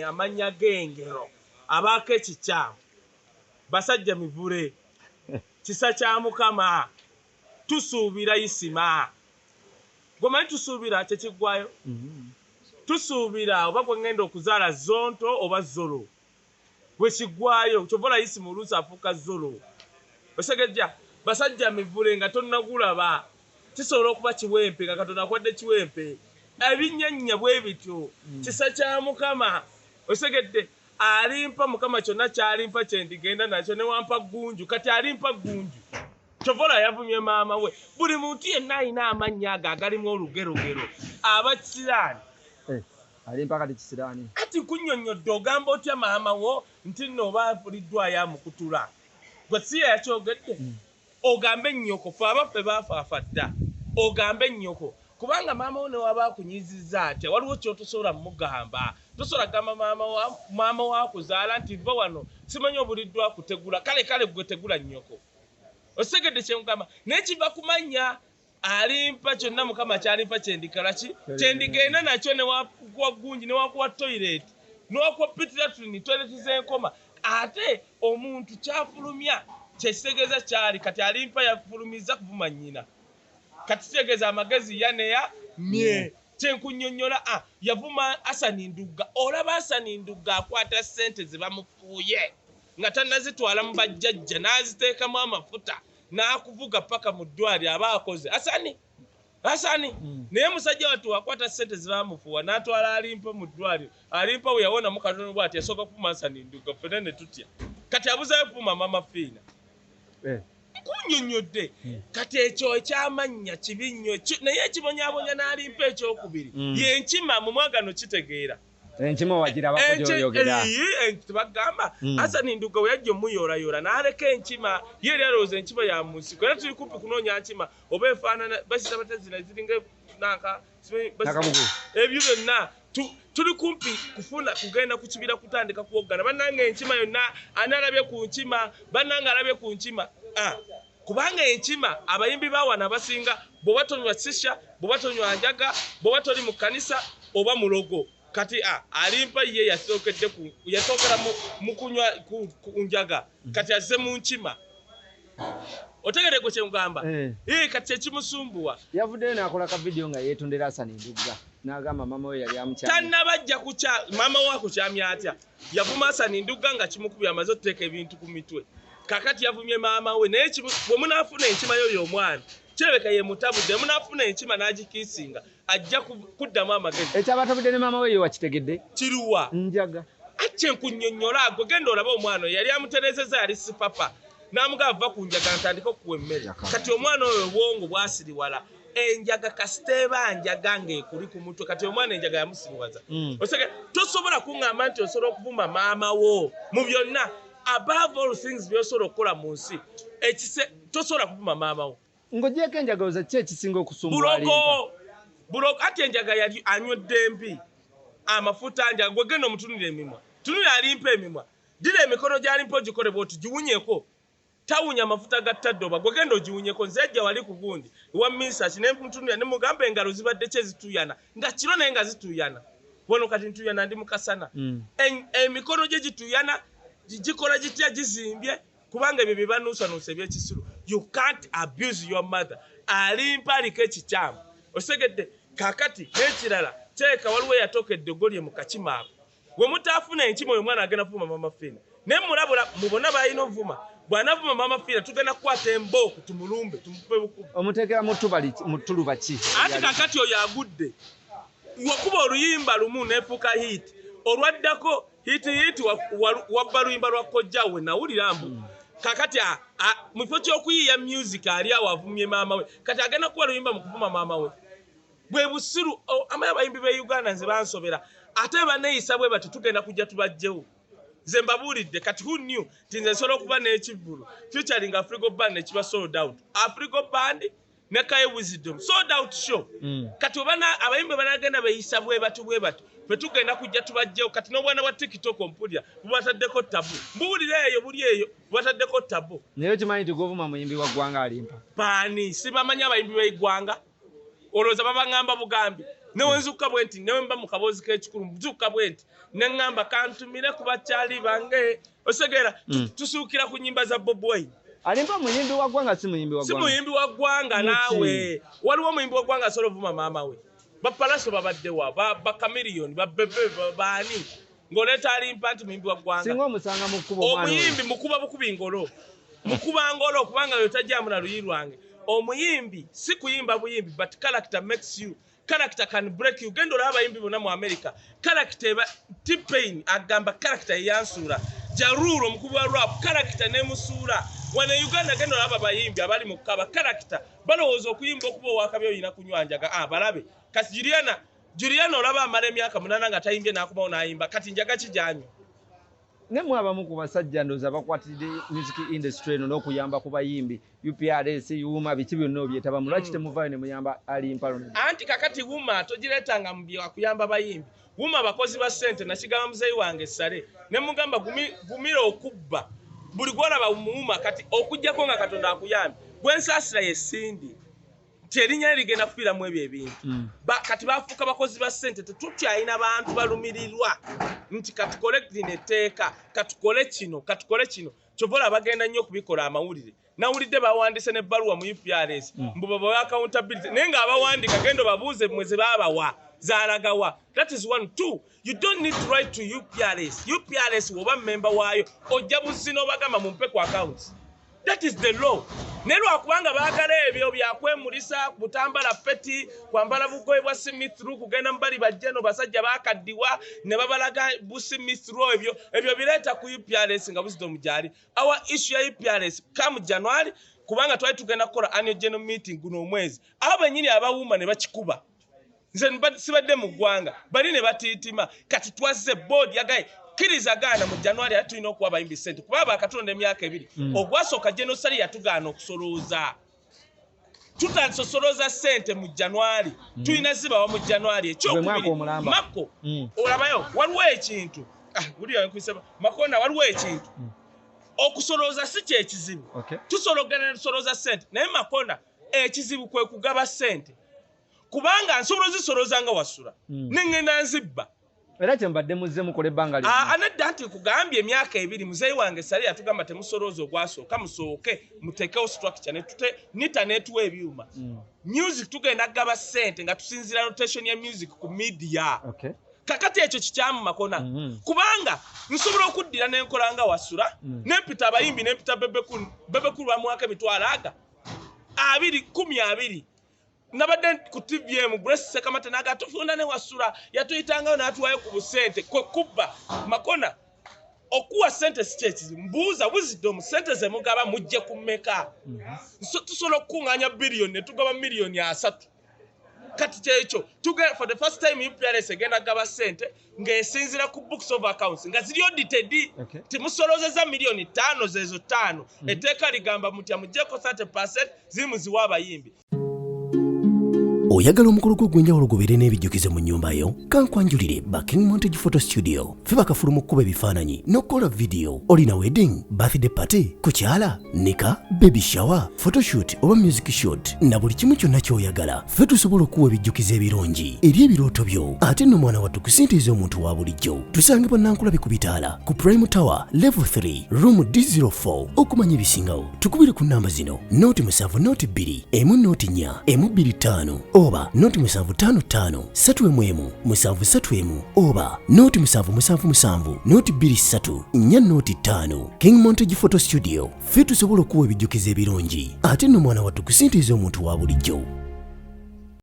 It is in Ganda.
amanya gengero abaka ekikyamu basajja mivule kisa kya Mukama tusuubira isima gomanyi tusuubira kyekigwayo tusuubira oba gwe ngenda okuzaala zonto oba zolo bwe kigwayo kyovola isimu oluusi afuuka zolo osegejja basajja mivule nga tonnagulaba kisobola okuba kiwempe nga Katonda akwadde kiwempe ebinnyanya bwe bityo kisa kya Mukama osegedde alimpa Mukama kyonna kyalimpa kyendigenda nakyo ne wampa gunju kati alimpa gunju kyovola yavumye maama we buli muntu yenna alina amannya ago agalimu olugerogero aba kisiraani alimpa kati kisiraani kati kunnyonnyodde ogamba otya maama wo nti nno oba afuliddwayo amukutula gwe si yakyogedde ogambe nnyoko fe abaffe baafaafa dda ogambe nnyoko kubanga maama wo ne waba akunyizizza atya waliwo kyotosobola mugamba tosobola gamba maama wo akuzaala nti va wano simanyi obuliddwa akutegula kale gwe tegula nnyoko osegedde kyemugamba naye kiva kumanya alimpa kyonna Mukama kyalimpa kyendikala ki kyendigenda nakyo ne wakuwa gunji ne wakuwa toilet ne wakuwa pitilatrini toilet z'enkoma ate omuntu kyafulumya kyekitegeeza kyali kati alimpa yafulumiza kuvuma nnyina kati kitegeeza amagezi yaneya mye kyenkunnyonnyola yavuma Asani Ndugga olaba Asani Ndugga akwata ssente ze bamufuuye nga tannazitwala mu bajjajja n'aziteekamu amafuta n'akuvuga paka mu ddwaliro aba akoze Asani naye musajja watu akwata ssente ze bamufuuwa n'atwala alimpa mu ddwaliro alimpa we yawonamu katono bw'ati yasooka kufuma Asani Ndugga ffene ne tutya kati abuzayo kufuma Mama Fiina kunnyonnyodde kati ekyo ekyamannya kibi nnyo naye ekibonyabonya n'alimpa ekyokubiri yenkima mu mwagano kitegeera enkima wagirabako gy'oyogera tebagamba Asani Ndugga we yajja omuyoolayoola n'aleka enkima ye eri alowooza enkima ya mu nsiko era tuli kumpi kunoonya nkima oba efaanana basita batazina ziringa nanka ebyo byonna tuli kumpi kufuna kugenda ku kibira kutandika kuwoggana bannange enkima yonna ani alabye ku nkima bannange alabye ku nkima kubanga enkima abayimbi bawana abasinga bw'oba tonywa sisha bw'oba tonywa njaga bw'oba toli mu kkanisa oba mulogo kati alimpa ye yasookera mu kunywa ku njaga kati azze mu nkima otegere gwe kyemugamba kati ekimusumbuwa yavuddeyo n'akola ka vidiyo nga yeetondera Asani Ndugga n'agamba maama we yali amukyamya tannabajja maama we akukyamya atya yavuma Asani Ndugga nga kimukubye amaze okuteeka ebintu ku mitwe kakati yavumye maama we naye bwe munaafuna enkima yoyo omwana kirabeka ye mutabudde munaafuna enkima n'agikiisinga ajja kuddamu amagezi ekyabatabudde ne maama we ye wakitegedde kiruwa njaga kyenkunnyonnyola gwe genda olaba omwana oyo yali amuterezeza yali sipapa n'amugamba va ku njaga ntandika okuwa emmere kati omwana oyo obwongo bwasiriwala enjaga kasiteeba njaga ng'ekuli ku mutwe kati omwana enjaga yamusiriwaza oseke tosobola kuŋŋamba nti osobola okuvuma maama wo mu byonna above all things byosobola okukola mu nsi tosobola kuvuma maama wo ng'ogyeko enjagaloza ki ekisinga okusumbula Alimpa bulogo ate enjaga yali anywedde mbi amafuta njaga gwe genda omutunulira emimwa tunulira Alimpa emimwa dira emikono gy'Alimpa ogikole bwoti giwunyeko tawunya amafuta ga ttaddoba gwe genda ogiwunyeko nze ejja wali ku gundi ewa minsaki ne mutunulira ne mugamba engalo zibadde kye zituyana nga kiro naye nga zituyana wono kati ntuyana ndi mukasana emikono gye gituyana gikola gitya gizimbye kubanga ebyo bye banuusanuusa ebyekisiru you can't abuse your mother Alimpa aliko ekikyamu osegedde kakati n'ekirala kyeka waliwo eyatookedde ogolye mu kakima ako we mutaafuna enkima oyo mwana agenda kuvuma Mama Fiina naye mulabula mubona balina ovuma bw'anavuma Mama Fiina tugenda kukwata embooku tumulumbe tumupe bukubu omuteekera mu ttuluba ki ati kakati oyo agudde wakuba oluyimba lumu neefuuka hiiti olwaddako hiiti wabba luyimba lwa kojjawe nawulira mbu kakati mu kifo ky'okuyiiya music ali awo avumye maama we kati agenda kuba luyimba mu kuvuma maama we bwe busiru amaye abayimbi b'e Uganda nze bansobera ate baneeyisa bwe bati tugenda kujja tubajjewo nze mbabuulidde kati who knew nti nze nsobola okuba n'ekivvulu featuring Afrigo Band nekiba sold out Afrigo Band ne Kaye Wisdom sold out show kati abayimbi banagenda beeyisa bwe bati fe tugenda kujja tubajjewo kati n'obwana bwa TikTok ompulira bubataddeko tabu mbuwulire eyo buli eyo bubataddeko tabu naye okimanyi nti govuma muyimbi wa ggwanga Alimpa baani sibamanyi abayimbi b'eggwanga olowooza babaŋŋamba bugambi newenzuka bwenti newemba mu kabozi k'ekikulu nzuka bwenti neŋŋamba kantumire ku bakyali bange osegera tusuukira ku nnyimba za Bob Wine. Alimpa muyimbi wa ggwanga si muyimbi wa ggwanga. Si muyimbi wa ggwanga naawe. Waliwo muyimbi wa ggwanga asobola ovuma maama we. Bapalaso babaddewa bakamiliyoni babebe baani ng'oleeta Alimpa nti muyimbi wa ggwanga. Singa omusanga mu kkubo mwana. Omuyimbi mukuba bukubi ngolo. Mukuba ngolo kubanga yo tajjamu na luyi lwange. Omuyimbi si kuyimba buyimbi but character makes you. Character can break you. Gendo laba yimbi bonna mu America. Character T-Pain agamba character yansura. Jaruro mukubwa rap character ne musura. Wana Uganda gendo laba bayimbi abali mukaba character. Balowooza okuyimba okuba wakabyo yina kunywanjaga balabe. Kasi Juliana olaba amala emyaka 8 nga tayimbye n'akubawo n'ayimba kati njaga kijanyo. Ne mwabamu ku basajja ndoza bakwatidde music industry eno n'okuyamba ku bayimbi UPRS Yuma biki byonna byetaba mulwaki temuvayo ne muyamba Alimpa Ronald. Anti kakati Wuma togiretanga mubye akuyamba bayimbi. Wuma bakozi ba sente nakigamba muzeyi wange sale ne mugamba gumira okubba buli gwolaba Wuma kati okujjako nga Katonda akuyambe gwensasira yesindi terinya ligenda kufiramu ebyo ebintu kati bafuuka bakozi ba sente tetukyalina bantu balumirirwa nti katukole netteeka katukole kino kyovola bagenda nnyo kubikola amawulire nawulidde bawandise n'ebbaluwa mu UPRS mbu babawa accountability naye nga abawandika gendo babuuze mwezi baabawa zaalagawa. That is 1. 2, you don't need to write to UPRS woba member waayo ojja buzino bagamba mumpe ku accounts. That is the law. Nero akubanga baagala ebyo byakwemulisa butambala peti kwambala bugoye bwa Smith-Through kugenda mbali bajjeno basajja bakaddiwa ne babalaga bu Smith-Through ebyo bireeta ku UPRS nga Wisdom gyali. Our issue ya UPRS come January kubanga twali tugenda kukola annual general meeting guno omwezi. Abo bennyini abawuma ne bakikuba. Nze sibadde mu ggwanga bali ne batiitima kati twazze board yagaye kiriza gana mu January atulina okuwa bayimbi sente kuba bakatonda emyaka 2 ogwasooka genocide yatugaana okusolooza tutansosoloza sente mu January tulina zibawa mu January ekyokubiri mako olabayo waliwo ekintu buli yankusaba makona waliwo ekintu okusolooza si kyekizibu tusologana tusoloza sente naye makona ekizibu kwe kugaba sente kubanga nsobola zisolooza nga wasula nengenda nzibba era kyembadde muzze mukole ebbanga lyo anadda nti kugambye emyaka 2 muzeyi wange sali yatugamba temusolooza ogwasooka musooke muteekewo structure nita netuwa ebyuma music tugenda gaba sente nga tusinzira rotation ya music ku media kakati ekyo kikyamu makona kubanga nsobola okuddira n'enkola nga wasula nempita abayimbi nempita bebekulu ba mwaka emitwalo aga 20 nabadde ku TVM Grace Sekamate naga tufunda ne wasula yatuyitanga n'atuwayo ku busente kubba makona okuwa sente sichechi mbuuza Wisdom sente ze mugaba mujje kumeka tusobola okunganya billion ne tugaba millioni 3 kati kyekyo tugera for the first time UPRS egenda gaba sente ng'esinzira ku books of accounts nga ziri audited timusolozeza millioni 5 zezo 5 etteeka ligamba mutya mujjeko 30% zimuziwa abayimbi. Oyagala omukolo gw'enjawulo gubeere n'ebijjukize mu nnyumba yo kankwanjulire King Montage Photo Studio fe bakafuluma okukuba ebifaananyi n'okukola video olina wedding birthday party kukyala nika baby shower photoshoot oba music shoot na buli kimu kyonna ky'oyagala fe tusobola okuwa ebijjukize ebirungi eri ebirooto byo ate nno mwana wattu kusintiiza omuntu wa bulijjo tusange bannankulabe ku bitaala ku Prime Tower level 3 room D04 okumanya ebisingawo tukubire ku namba zino noti 7 noti 2 emu noti 4 emu 25 oba noti 755 3 7 oba noti 777 noti 23 4 noti 5 King Montage Photo Studio fe tusobola okuwa ebijjukize ebirungi ate nno mwana wattu kusintiiza omuntu wa bulijjo.